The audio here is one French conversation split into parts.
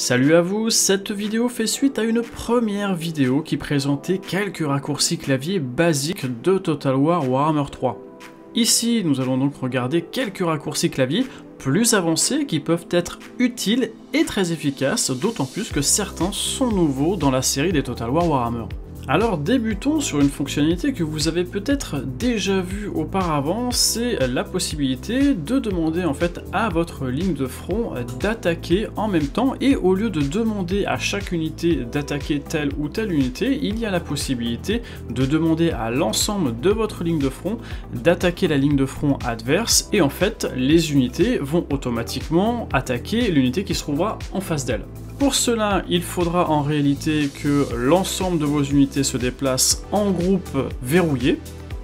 Salut à vous, cette vidéo fait suite à une première vidéo qui présentait quelques raccourcis clavier basiques de Total War Warhammer 3. Ici, nous allons donc regarder quelques raccourcis clavier plus avancés qui peuvent être utiles et très efficaces, d'autant plus que certains sont nouveaux dans la série des Total War Warhammer. Alors débutons sur une fonctionnalité que vous avez peut-être déjà vue auparavant, c'est la possibilité de demander en fait à votre ligne de front d'attaquer en même temps, et au lieu de demander à chaque unité d'attaquer telle ou telle unité, il y a la possibilité de demander à l'ensemble de votre ligne de front d'attaquer la ligne de front adverse, et en fait les unités vont automatiquement attaquer l'unité qui se trouvera en face d'elle. Pour cela, il faudra en réalité que l'ensemble de vos unités se déplacent en groupe verrouillé.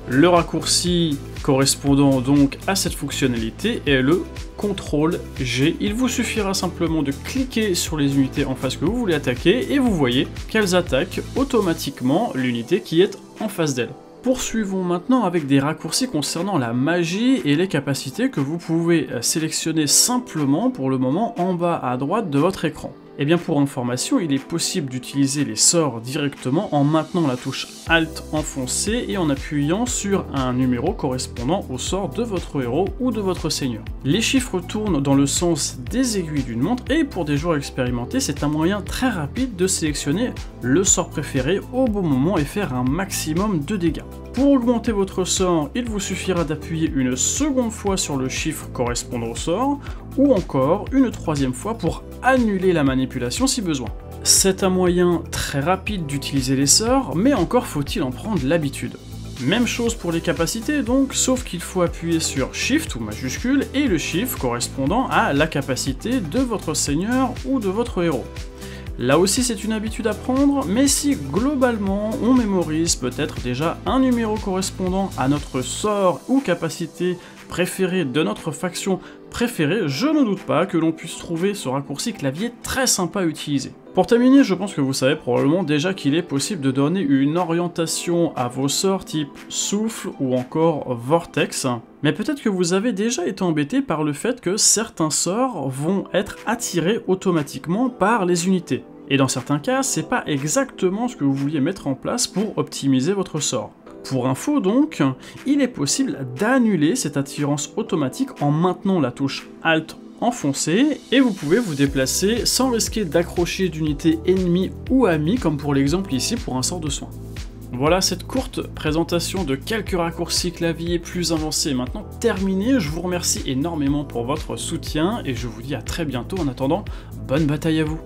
Le raccourci correspondant donc à cette fonctionnalité est le CTRL-G. Il vous suffira simplement de cliquer sur les unités en face que vous voulez attaquer et vous voyez qu'elles attaquent automatiquement l'unité qui est en face d'elle. Poursuivons maintenant avec des raccourcis concernant la magie et les capacités que vous pouvez sélectionner simplement pour le moment en bas à droite de votre écran. Et bien pour information, il est possible d'utiliser les sorts directement en maintenant la touche Alt enfoncée et en appuyant sur un numéro correspondant au sort de votre héros ou de votre seigneur. Les chiffres tournent dans le sens des aiguilles d'une montre et pour des joueurs expérimentés, c'est un moyen très rapide de sélectionner le sort préféré au bon moment et faire un maximum de dégâts. Pour augmenter votre sort, il vous suffira d'appuyer une seconde fois sur le chiffre correspondant au sort, ou encore une troisième fois pour annuler la manipulation si besoin. C'est un moyen très rapide d'utiliser les sorts, mais encore faut-il en prendre l'habitude. Même chose pour les capacités donc, sauf qu'il faut appuyer sur Shift ou majuscule et le chiffre correspondant à la capacité de votre seigneur ou de votre héros. Là aussi c'est une habitude à prendre, mais si globalement on mémorise peut-être déjà un numéro correspondant à notre sort ou capacité préférée de notre faction préférée, je ne doute pas que l'on puisse trouver ce raccourci clavier très sympa à utiliser. Pour terminer, je pense que vous savez probablement déjà qu'il est possible de donner une orientation à vos sorts type souffle ou encore vortex, mais peut-être que vous avez déjà été embêté par le fait que certains sorts vont être attirés automatiquement par les unités. Et dans certains cas, c'est pas exactement ce que vous vouliez mettre en place pour optimiser votre sort. Pour info donc, il est possible d'annuler cette attirance automatique en maintenant la touche Alt enfoncée, et vous pouvez vous déplacer sans risquer d'accrocher d'unités ennemies ou amies, comme pour l'exemple ici pour un sort de soin. Voilà, cette courte présentation de quelques raccourcis clavier plus avancés est maintenant terminée. Je vous remercie énormément pour votre soutien et je vous dis à très bientôt. En attendant, bonne bataille à vous!